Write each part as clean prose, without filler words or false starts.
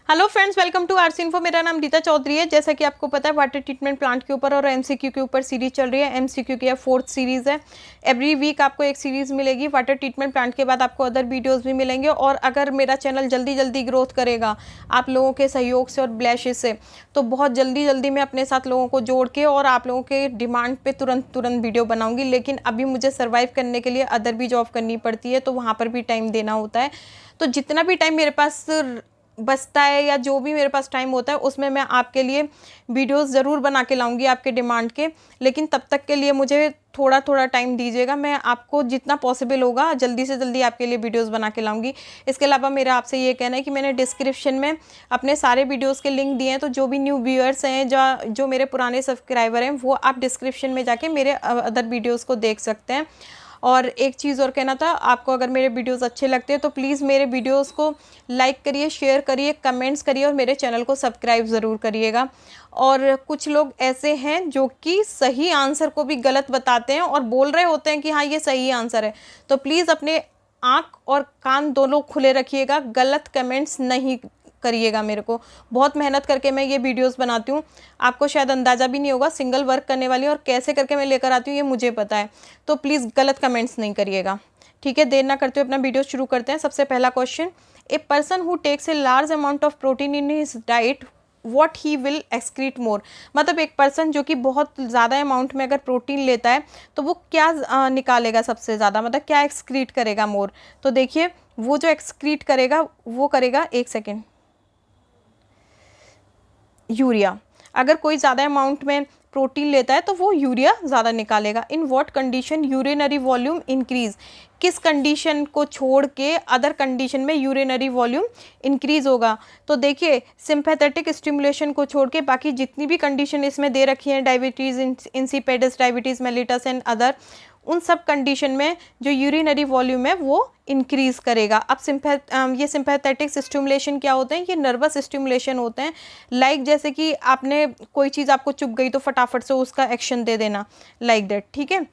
Hello friends, welcome to RC info. मेरा नाम रीता चौधरी है। जैसा कि आपको पता है, वाटर ट्रीटमेंट प्लांट के ऊपर और एमसीक्यू के ऊपर सीरीज चल रही है। एमसीक्यू की 4th सीरीज़ है। एवरी वीक आपको एक सीरीज़ मिलेगी। वाटर ट्रीटमेंट प्लांट के बाद आपको अदर वीडियोस भी मिलेंगे। और अगर मेरा चैनल जल्दी जल्दी ग्रोथ करेगा आप लोगों के सहयोग से और ब्लेसिस से, तो बहुत जल्दी जल्दी मैं अपने साथ लोगों को जोड़ के और आप लोगों के डिमांड पे तुरंत वीडियो बनाऊंगी। लेकिन अभी मुझे सर्वाइव करने के लिए अदर भी जॉब करनी पड़ती है, तो वहाँ पर भी टाइम देना होता है। तो जितना भी टाइम मेरे पास बचता है या जो भी मेरे पास टाइम होता है, उसमें मैं आपके लिए वीडियोस ज़रूर बना के लाऊंगी आपके डिमांड के। लेकिन तब तक के लिए मुझे थोड़ा थोड़ा टाइम दीजिएगा। मैं आपको जितना पॉसिबल होगा जल्दी से जल्दी आपके लिए वीडियोस बना के लाऊंगी। इसके अलावा मेरा आपसे ये कहना है कि मैंने डिस्क्रिप्शन में अपने सारे वीडियोस के लिंक दिए हैं, तो जो भी न्यू व्यूअर्स हैं, जो मेरे पुराने सब्सक्राइबर हैं, वो आप डिस्क्रिप्शन में जाके मेरे अदर वीडियोज़ को देख सकते हैं। और एक चीज़ और कहना था आपको, अगर मेरे वीडियोस अच्छे लगते हैं तो प्लीज़ मेरे वीडियोस को लाइक करिए, शेयर करिए, कमेंट्स करिए और मेरे चैनल को सब्सक्राइब ज़रूर करिएगा। और कुछ लोग ऐसे हैं जो कि सही आंसर को भी गलत बताते हैं और बोल रहे होते हैं कि हाँ ये सही आंसर है, तो प्लीज़ अपने आँख और कान दोनों खुले रखिएगा। गलत कमेंट्स नहीं करिएगा। मेरे को बहुत मेहनत करके मैं ये वीडियोस बनाती हूँ। आपको शायद अंदाज़ा भी नहीं होगा, सिंगल वर्क करने वाली और कैसे करके मैं लेकर आती हूँ ये मुझे पता है। तो प्लीज़ गलत कमेंट्स नहीं करिएगा, ठीक है। देर ना करते हुए अपना वीडियो शुरू करते हैं। सबसे पहला question, a person who takes a large amount of protein in his diet what he will excrete more. मतलब एक पर्सन जो कि बहुत ज़्यादा अमाउंट में अगर प्रोटीन लेता है तो वो क्या निकालेगा सबसे ज़्यादा, मतलब क्या एक्सक्रीट करेगा मोर। तो देखिए वो जो एक्सक्रीट करेगा वो करेगा, एक सेकेंड, यूरिया। अगर कोई ज़्यादा अमाउंट में प्रोटीन लेता है तो वो यूरिया ज़्यादा निकालेगा। In what condition urinary volume increase. किस कंडीशन को छोड़ के अदर कंडीशन में यूरिनरी वॉल्यूम इंक्रीज होगा। तो देखिए सिंपैथेटिक स्टिमुलेशन को छोड़ के बाकी जितनी भी कंडीशन इसमें दे रखी हैं, diabetes insipidus, diabetes mellitus and other, उन सब कंडीशन में जो यूरिनरी वॉल्यूम है वो इंक्रीज़ करेगा। अब ये सिंपैथेटिक स्टिमुलेशन क्या होते हैं, ये नर्वस स्टिमुलेशन होते हैं। लाइक जैसे कि आपने कोई चीज़ आपको चुभ गई तो फटाफट से उसका एक्शन दे देना, लाइक दैट, ठीक है।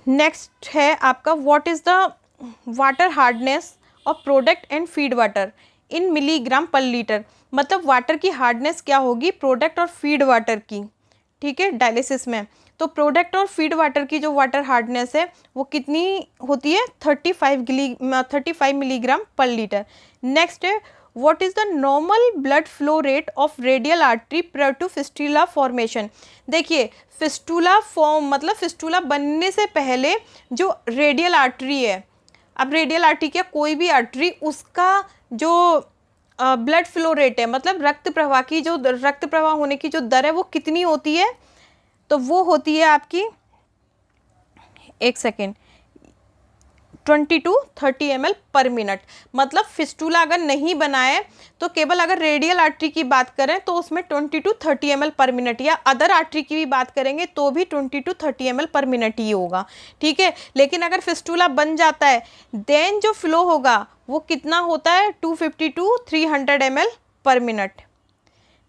नेक्स्ट है आपका, what is the water hardness of product and feed water in milligram per litre. मतलब वाटर की हार्डनेस क्या होगी प्रोडक्ट और फीड वाटर की, ठीक है, डायलिसिस में। तो प्रोडक्ट और फीड वाटर की जो वाटर हार्डनेस है वो कितनी होती है, 35 मिलीग्राम पर लीटर। नेक्स्ट है, what is the normal blood flow rate of radial artery prior to fistula formation. देखिए फिस्टुला फॉर्म मतलब फिस्टुला बनने से पहले जो रेडियल आर्टरी है, अब रेडियल आर्टरी क्या, कोई भी आर्टरी, उसका जो ब्लड फ्लो रेट है, मतलब रक्त प्रवाह की जो रक्त प्रवाह होने की जो दर है वो कितनी होती है, तो वो होती है आपकी, एक second, 20 to 30 ml per minute. मतलब फिस्टुला अगर नहीं बना है तो केवल अगर रेडियल आर्टरी की बात करें तो उसमें 20 to 30 ml पर मिनट, या अदर आर्टरी की भी बात करेंगे तो भी 20 to 30 ml पर मिनट ही होगा, ठीक है। लेकिन अगर फिस्टुला बन जाता है देन जो फ्लो होगा वो कितना होता है, 250 to 300 ml per minute.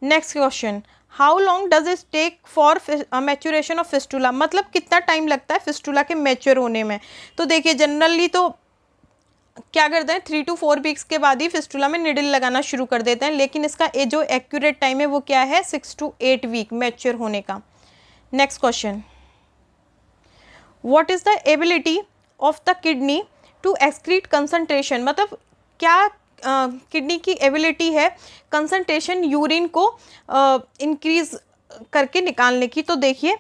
Next question, how long does it take for maturation of fistula. मतलब कितना टाइम लगता है फिस्टुला के मैच्योर होने में। तो देखिए जनरली तो क्या करते हैं, 3 to 4 वीक्स के बाद ही फिस्टुला में निडल लगाना शुरू कर देते हैं। लेकिन इसका जो एक्यूरेट टाइम है वो क्या है, 6 to 8 वीक मैच्योर होने का। Next question, what is the ability of the kidney to excrete concentration. मतलब क्या किडनी की एबिलिटी है कंसंट्रेशन यूरिन को इंक्रीज करके निकालने की। तो देखिए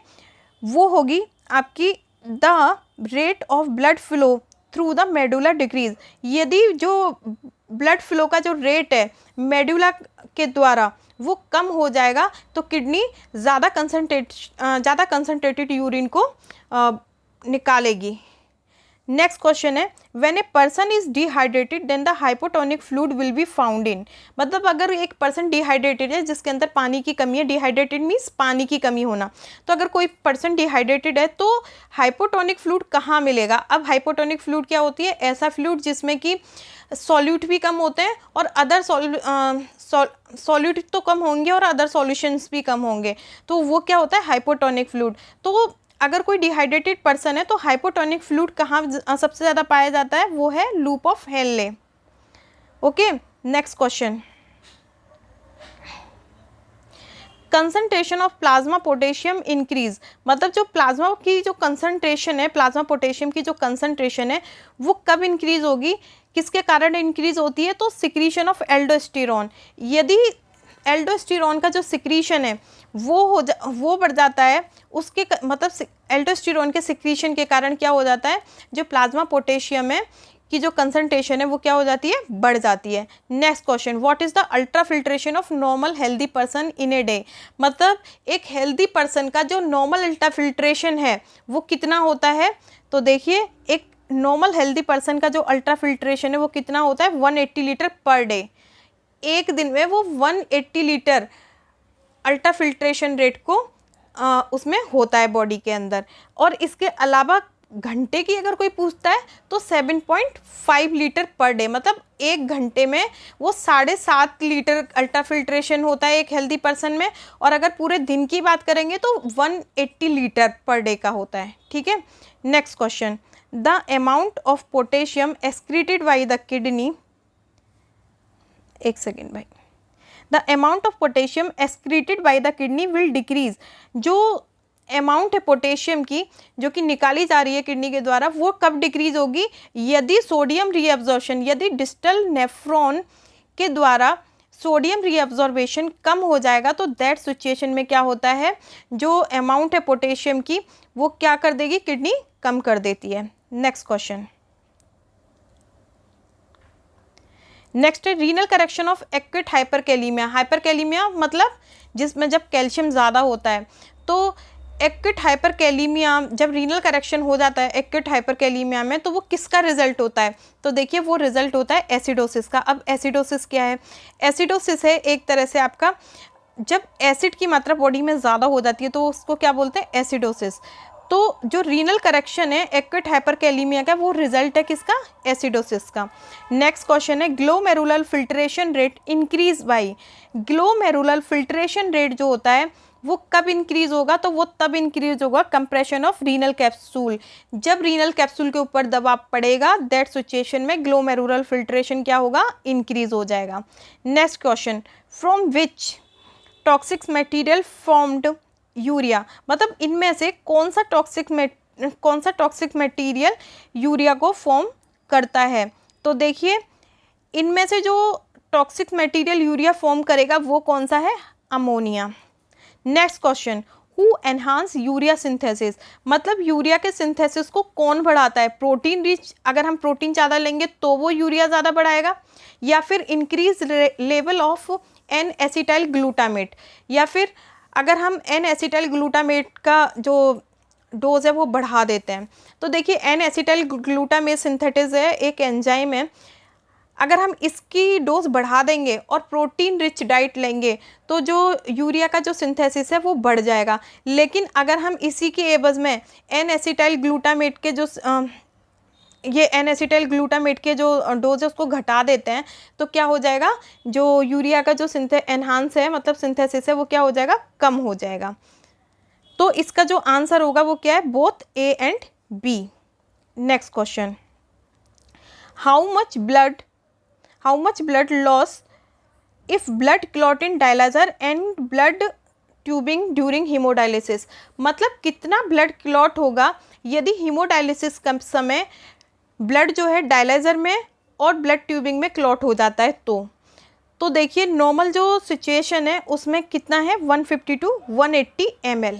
वो होगी आपकी, the rate of blood flow through the medulla decrease. यदि जो ब्लड फ्लो का जो रेट है मेडुला के द्वारा वो कम हो जाएगा तो किडनी ज़्यादा कंसंट्रेटेड यूरिन को निकालेगी। नेक्स्ट क्वेश्चन है, when a person is dehydrated then the hypotonic fluid will be found in. मतलब अगर एक पर्सन डिहाइड्रेटेड है जिसके अंदर पानी की कमी है, डिहाइड्रेटेड मीन्स पानी की कमी होना, तो अगर कोई पर्सन डिहाइड्रेटेड है तो हाइपोटोनिक फ्लूइड कहाँ मिलेगा। अब हाइपोटोनिक फ्लूइड क्या होती है, ऐसा फ्लूइड जिसमें कि सॉल्यूट भी कम होते हैं और अदर सॉल्यूट तो कम होंगे और अदर सॉल्यूशंस भी कम होंगे, तो वो क्या होता है हाइपोटोनिक फ्लूइड। तो अगर कोई डिहाइड्रेटेड पर्सन है तो हाइपोटोनिक फ्लूइड कहाँ सबसे ज़्यादा पाया जाता है, वो है loop of Henle. Okay, next question, concentration of plasma potassium increase, मतलब जो प्लाज्मा की जो कंसंट्रेशन है, प्लाज्मा पोटेशियम की जो कंसंट्रेशन है वो कब इंक्रीज होगी, किसके कारण इंक्रीज होती है, तो सिक्रीशन ऑफ एल्डोस्टेरॉन। यदि एल्डोस्टेरॉन का जो सिक्रीशन है वो बढ़ जाता है, उसके मतलब एल्डोस्टेरॉन के सिक्रीशन के कारण क्या हो जाता है, जो प्लाज्मा पोटेशियम है की जो कंसंट्रेशन है वो क्या हो जाती है, बढ़ जाती है। Next question, what is the ultra filtration of normal healthy person in a day, मतलब एक हेल्दी पर्सन का जो नॉर्मल अल्ट्रा फिल्ट्रेशन है वो कितना होता है, तो देखिए एक नॉर्मल हेल्दी पर्सन का जो अल्ट्रा फिल्ट्रेशन है वो कितना होता है, 180 लीटर पर डे। एक दिन में वो 180 लीटर अल्ट्रा फिल्ट्रेशन रेट को उसमें होता है बॉडी के अंदर। और इसके अलावा घंटे की अगर कोई पूछता है तो 7.5 लीटर पर डे, मतलब एक घंटे में वो 7.5 लीटर अल्ट्रा फिल्ट्रेशन होता है एक हेल्दी पर्सन में। और अगर पूरे दिन की बात करेंगे तो 180 लीटर पर डे का होता है। ठीक है, next question, the amount of potassium excreted by the kidney, एक सेकेंड भाई, the amount of potassium excreted by the kidney will decrease, जो अमाउंट है पोटेशियम की जो कि निकाली जा रही है किडनी के द्वारा वो कब डिक्रीज होगी, यदि सोडियम रीअब्जॉर्प्शन, यदि डिस्टल नेफ्रॉन के द्वारा सोडियम रीअब्जॉर्बेशन कम हो जाएगा तो दैट सिचुएशन में क्या होता है, जो अमाउंट है पोटेशियम की वो क्या कर देगी, किडनी कम कर देती है। नेक्स्ट क्वेश्चन, नेक्स्ट है रीनल करेक्शन ऑफ एक्यूट हाइपरकैलीमिया। हाइपरकैलीमिया मतलब जिसमें जब कैल्शियम ज़्यादा होता है, तो एक्यूट हाइपरकैलीमिया जब रीनल करेक्शन हो जाता है एक्यूट हाइपरकैलीमिया में तो वो किसका रिजल्ट होता है, तो देखिए वो रिजल्ट होता है एसिडोसिस का। अब एसिडोसिस क्या है, एसिडोसिस है एक तरह से आपका जब एसिड की मात्रा बॉडी में ज़्यादा हो जाती है तो उसको क्या बोलते हैं, एसिडोसिस। तो जो रीनल करेक्शन है एक्यूट हाइपरकैलीमिया का वो रिजल्ट है किसका, एसिडोसिस का। नेक्स्ट क्वेश्चन है glomerular filtration rate increase by, glomerular filtration rate जो होता है वो कब इंक्रीज होगा, तो वो तब इंक्रीज होगा कंप्रेशन ऑफ रीनल कैप्सूल, जब रीनल कैप्सूल के ऊपर दबाव पड़ेगा दैट सिचुएशन में ग्लोमेरुलर फिल्ट्रेशन क्या होगा, इंक्रीज हो जाएगा। Next question, from which toxic material formed urea, मतलब इनमें से कौन सा टॉक्सिक मटेरियल यूरिया को फॉर्म करता है, तो देखिए इनमें से जो टॉक्सिक मटेरियल यूरिया फॉर्म करेगा वो कौन सा है, ammonia. Next question, who enhance urea synthesis, मतलब यूरिया के सिंथेसिस को कौन बढ़ाता है, प्रोटीन रिच, अगर हम प्रोटीन ज़्यादा लेंगे तो वो यूरिया ज़्यादा बढ़ाएगा, या फिर increase level of N acetyl glutamate, या फिर अगर हम एन एसिटाइल ग्लूटामेट का जो डोज है वो बढ़ा देते हैं। तो देखिए एन एसिटाइल ग्लूटामेट सिंथेटिस है एक एंजाइम है, अगर हम इसकी डोज बढ़ा देंगे और प्रोटीन रिच डाइट लेंगे तो जो यूरिया का जो सिंथेसिस है वो बढ़ जाएगा। लेकिन अगर हम इसी के एवज में एन एसिटाइल ग्लूटामेट के जो ये एन एसिटाइल ग्लूटामेट के जो डोज है उसको घटा देते हैं तो क्या हो जाएगा, जो यूरिया का जो एनहांस है मतलब सिंथेसिस है वो क्या हो जाएगा, कम हो जाएगा। तो इसका जो आंसर होगा वो क्या है, both A and B. Next question, how much blood loss if blood clot in dialyzer and blood tubing during hemodialysis, मतलब कितना ब्लड क्लॉट होगा यदि हीमोडायलिसिस का समय ब्लड जो है डायलाइजर में और ब्लड ट्यूबिंग में क्लॉट हो जाता है। तो देखिए नॉर्मल जो सिचुएशन है उसमें कितना है, 150 टू 180 ml,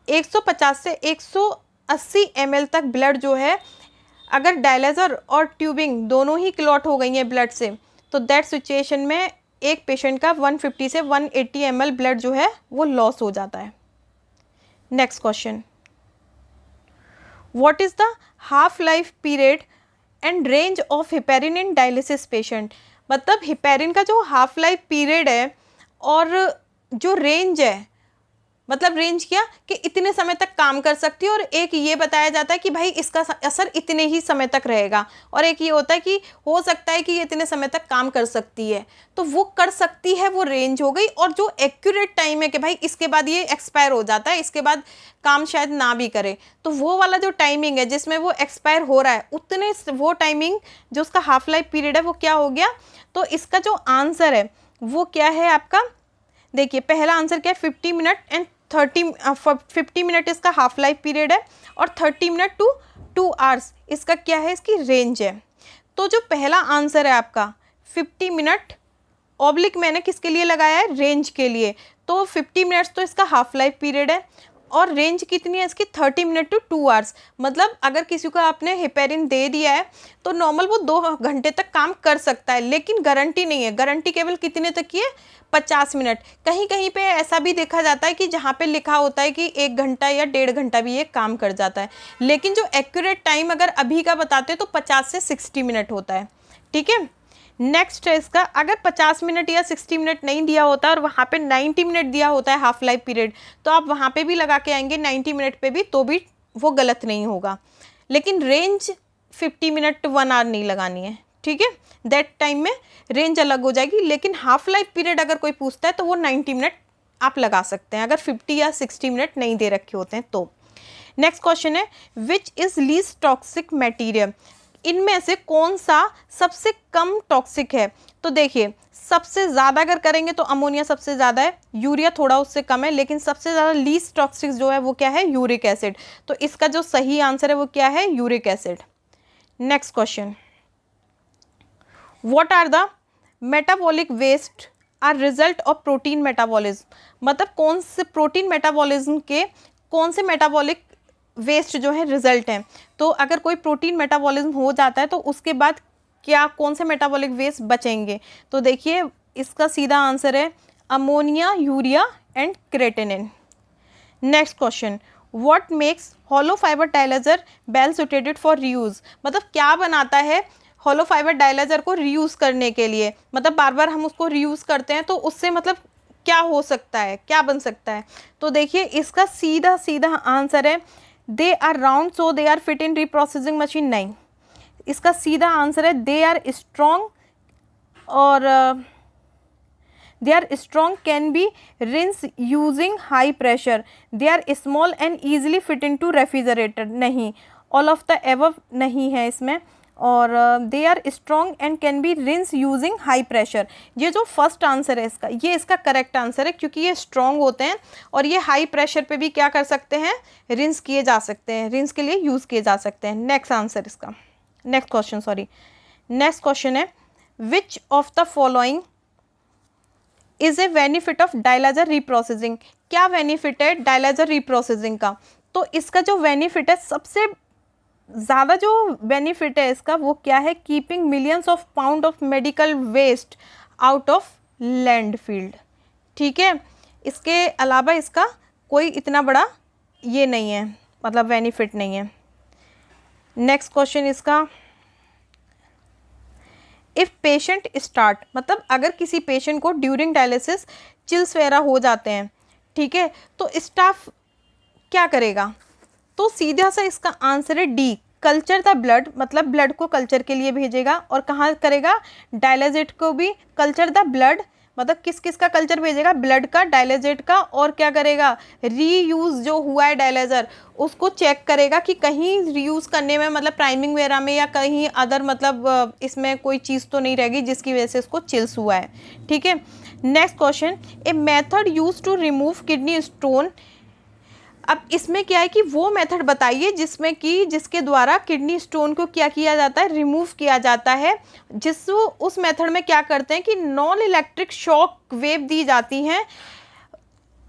150 से 180 ml तक ब्लड जो है अगर डायलाइजर और ट्यूबिंग दोनों ही क्लॉट हो गई हैं ब्लड से तो दैट सिचुएशन में एक पेशेंट का 150 से 180 ml ब्लड जो है वो लॉस हो जाता है। Next question, what is the half life period and range of heparin in dialysis patient, मतलब हेपेरिन का जो हाफ लाइफ पीरियड है और जो रेंज है, मतलब रेंज क्या कि इतने समय तक काम कर सकती है, और एक ये बताया जाता है कि भाई इसका असर इतने ही समय तक रहेगा, और एक ये होता है कि हो सकता है कि ये इतने समय तक काम कर सकती है, तो वो कर सकती है वो रेंज हो गई। और जो एक्यूरेट टाइम है कि भाई इसके बाद ये एक्सपायर हो जाता है, इसके बाद काम शायद ना भी करे, तो वो वाला जो टाइमिंग है जिसमें वो एक्सपायर हो रहा है उतने वो टाइमिंग जो उसका हाफ लाइफ पीरियड है वो क्या हो गया। तो इसका जो आंसर है वो क्या है आपका देखिए पहला आंसर क्या है, 50 मिनट एंड 50 मिनट इसका हाफ लाइफ पीरियड है और 30 मिनट टू 2 आवर्स इसका क्या है, इसकी रेंज है। तो जो पहला आंसर है आपका 50 मिनट ऑब्लिक मैंने किसके लिए लगाया है, रेंज के लिए। तो 50 मिनट्स तो इसका हाफ लाइफ पीरियड है और रेंज कितनी है इसकी, 30 मिनट टू 2 आवर्स। मतलब अगर किसी को आपने हेपेरिन दे दिया है तो नॉर्मल वो 2 घंटे तक काम कर सकता है, लेकिन गारंटी नहीं है। गारंटी केवल कितने तक की है, 50 मिनट। कहीं कहीं पे ऐसा भी देखा जाता है कि जहाँ पे लिखा होता है कि 1 घंटा या 1.5 घंटा भी ये काम कर जाता है, लेकिन जो एक्यूरेट टाइम अगर अभी का बताते हैं तो 50 से 60 मिनट होता है। ठीक है, नेक्स्ट है इसका, अगर 50 मिनट या 60 मिनट नहीं दिया होता और वहाँ पे 90 मिनट दिया होता है हाफ लाइफ पीरियड, तो आप वहाँ पे भी लगा के आएंगे 90 मिनट पे भी, तो भी वो गलत नहीं होगा। लेकिन रेंज 50 मिनट 1 आवर नहीं लगानी है, ठीक है, दैट टाइम में रेंज अलग हो जाएगी। लेकिन हाफ लाइफ पीरियड अगर कोई पूछता है तो वो 90 मिनट आप लगा सकते हैं अगर 50 या 60 मिनट नहीं दे रखे होते हैं तो। नेक्स्ट क्वेश्चन है, which is least toxic material, इनमें से कौन सा सबसे कम टॉक्सिक है। तो देखिए सबसे ज़्यादा अगर करेंगे तो अमोनिया सबसे ज़्यादा है, यूरिया थोड़ा उससे कम है, लेकिन सबसे ज़्यादा लीस्ट टॉक्सिक जो है वो क्या है, यूरिक एसिड। तो इसका जो सही आंसर है वो क्या है, uric acid. Next question, what are the metabolic waste are result of protein metabolism, मतलब कौन से प्रोटीन मेटाबॉलिज्म के कौन से मेटाबॉलिक वेस्ट जो है रिजल्ट है। तो अगर कोई प्रोटीन मेटाबॉलिज्म हो जाता है तो उसके बाद क्या कौन से मेटाबॉलिक वेस्ट बचेंगे। तो देखिए इसका सीधा आंसर है ammonia, urea and creatinine. Next question, what makes hollow fibre dialyser well suited for reuse, मतलब क्या बनाता है हॉलो फाइबर डायलाइजर को रीयूज़ करने के लिए, मतलब बार बार हम उसको रीयूज़ करते हैं तो उससे मतलब क्या हो सकता है, क्या बन सकता है। तो देखिए इसका सीधा सीधा आंसर है they are round so they are fit in reprocessing machine. नहीं, इसका सीधा आंसर है दे आर स्ट्रॉन्ग और they are strong can be rinse using high pressure, they are small and easily fit into refrigerator. नहीं, all of the above नहीं है इसमें। और they are strong and can be rinse using high pressure, ये जो first answer है इसका, ये इसका करेक्ट आंसर है, क्योंकि ये स्ट्रॉन्ग होते हैं और ये हाई प्रेशर पे भी क्या कर सकते हैं, रिंस किए जा सकते हैं, रिंस के लिए यूज़ किए जा सकते हैं। नेक्स्ट आंसर इसका, next question sorry, next question है which of the following is a benefit of dialyser reprocessing, क्या बेनिफिट है डायलाइजर रीप्रोसेसिंग का। तो इसका जो बेनिफिट है, सबसे ज़्यादा जो बेनिफिट है इसका वो क्या है, keeping millions of pounds of medical waste out of landfill. ठीक है, इसके अलावा इसका कोई इतना बड़ा ये नहीं है, मतलब बेनिफिट नहीं है। नेक्स्ट क्वेश्चन इसका, इफ़ पेशेंट स्टार्ट, मतलब अगर किसी पेशेंट को ड्यूरिंग डायलिसिस चिल्स वगैरह हो जाते हैं, ठीक है, तो स्टाफ क्या करेगा। तो सीधा सा इसका आंसर है डी, कल्चर द ब्लड, मतलब ब्लड को कल्चर के लिए भेजेगा। और कहाँ करेगा, डायलिजेट को भी कल्चर द ब्लड, मतलब किस किस का कल्चर भेजेगा, ब्लड का, डायलिजेट का, और क्या करेगा, रीयूज़ जो हुआ है डायलाइजर उसको चेक करेगा कि कहीं रीयूज़ करने में मतलब प्राइमिंग वगैरह में या कहीं अदर मतलब इसमें कोई चीज़ तो नहीं रहेगी जिसकी वजह से इसको चिल्स हुआ है। ठीक है, next question, a method use to remove kidney stone, अब इसमें क्या है कि वो मेथड बताइए जिसमें कि जिसके द्वारा किडनी स्टोन को क्या किया जाता है, रिमूव किया जाता है। उस मेथड में क्या करते हैं कि नॉन इलेक्ट्रिक शॉक वेव दी जाती हैं,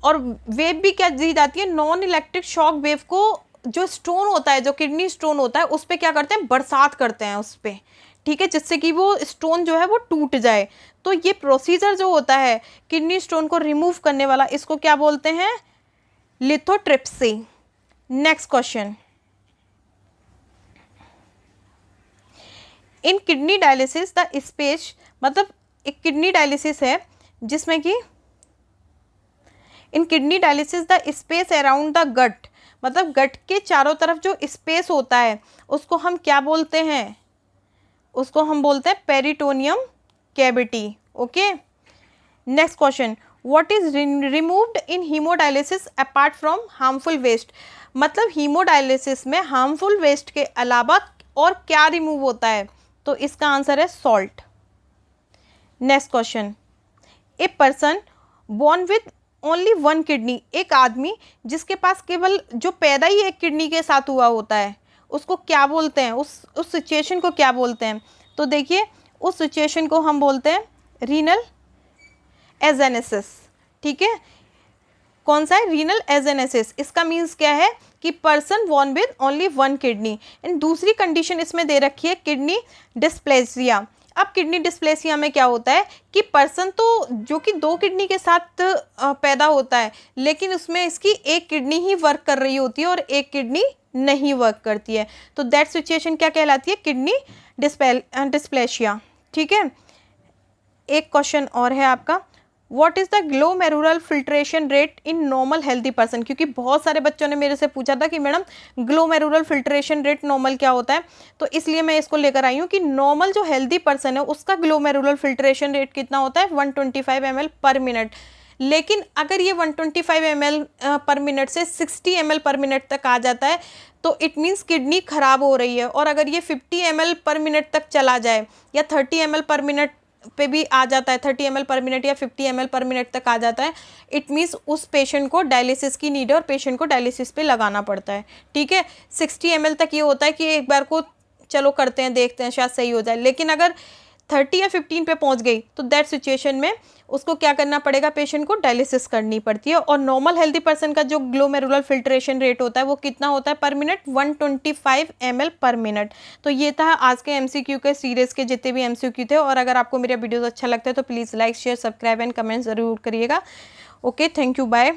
और वेव भी क्या दी जाती है, नॉन इलेक्ट्रिक शॉक वेव को जो स्टोन होता है, जो किडनी स्टोन होता है उस पर क्या करते हैं, बरसात करते हैं उस पर, ठीक है, जिससे कि वो स्टोन जो है वो टूट जाए। तो ये प्रोसीजर जो होता है किडनी स्टोन को रिमूव करने वाला, इसको क्या बोलते हैं, lithotripsy. Next question, in kidney dialysis the space, मतलब एक किडनी डायलिसिस है जिसमें कि in kidney dialysis the space around the gut, मतलब गट के चारों तरफ जो स्पेस होता है उसको हम क्या बोलते हैं, उसको हम बोलते हैं peritoneum cavity. Okay, next question, what is removed in hemodialysis apart from harmful waste, मतलब हीमोडायलिसिस में हार्मफुल वेस्ट के अलावा और क्या रिमूव होता है। तो इसका आंसर है salt. Next question, a person born with only one kidney, एक आदमी जिसके पास केवल जो पैदा ही एक किडनी के साथ हुआ होता है उसको क्या बोलते हैं, उस सिचुएशन को क्या बोलते हैं? तो देखिए उस सिचुएशन को हम बोलते हैं रीनल एजेनेसिस। ठीक है, कौन सा है? Renal agenesis. इसका मीन्स क्या है कि person born with only one kidney. And दूसरी कंडीशन इसमें दे रखी है किडनी डिस्प्लेसिया। अब किडनी डिस्प्लेसिया में क्या होता है कि पर्सन तो जो कि दो किडनी के साथ पैदा होता है, लेकिन उसमें इसकी एक किडनी ही वर्क कर रही होती है और एक किडनी नहीं वर्क करती है। तो दैट सिचुएशन क्या कहलाती है? Kidney dysplasia. ठीक है, एक क्वेश्चन और है आपका, what is the glomerular filtration rate in normal healthy person? क्योंकि बहुत सारे बच्चों ने मेरे से पूछा था कि madam glomerular filtration rate normal क्या होता है, तो इसलिए मैं इसको लेकर आई हूँ कि नॉर्मल जो हेल्दी पर्सन है उसका ग्लोमेरुलर फिल्ट्रेशन रेट कितना होता है? 125 ml पर मिनट। लेकिन अगर ये 125 ml पर मिनट से 60 ml पर मिनट तक आ जाता है तो इट मीन्स किडनी खराब हो रही है। और अगर ये 50 ml पर मिनट तक चला जाए या 30 ml पर मिनट पे भी आ जाता है, 30 ml पर मिनट या 50 ml पर मिनट तक आ जाता है, इट मीन्स उस पेशेंट को डायलिसिस की नीड है और पेशेंट को डायलिसिस पे लगाना पड़ता है। ठीक है, 60 ml तक ये होता है कि एक बार को चलो करते हैं, देखते हैं शायद सही हो जाए। लेकिन अगर 30 या 15 पे पहुंच गई तो दैट सिचुएशन में उसको क्या करना पड़ेगा? पेशेंट को डायलिसिस करनी पड़ती है। और नॉर्मल हेल्दी पर्सन का जो ग्लोमेरुलर फिल्ट्रेशन रेट होता है वो कितना होता है पर मिनट? 125 ml per minute. तो ये था आज के MCQ के सीरीज़ के जितने भी MCQ थे। और अगर आपको मेरा वीडियोस अच्छा लगता है तो please like share subscribe and comment ज़रूर करिएगा। Okay, thank you, bye.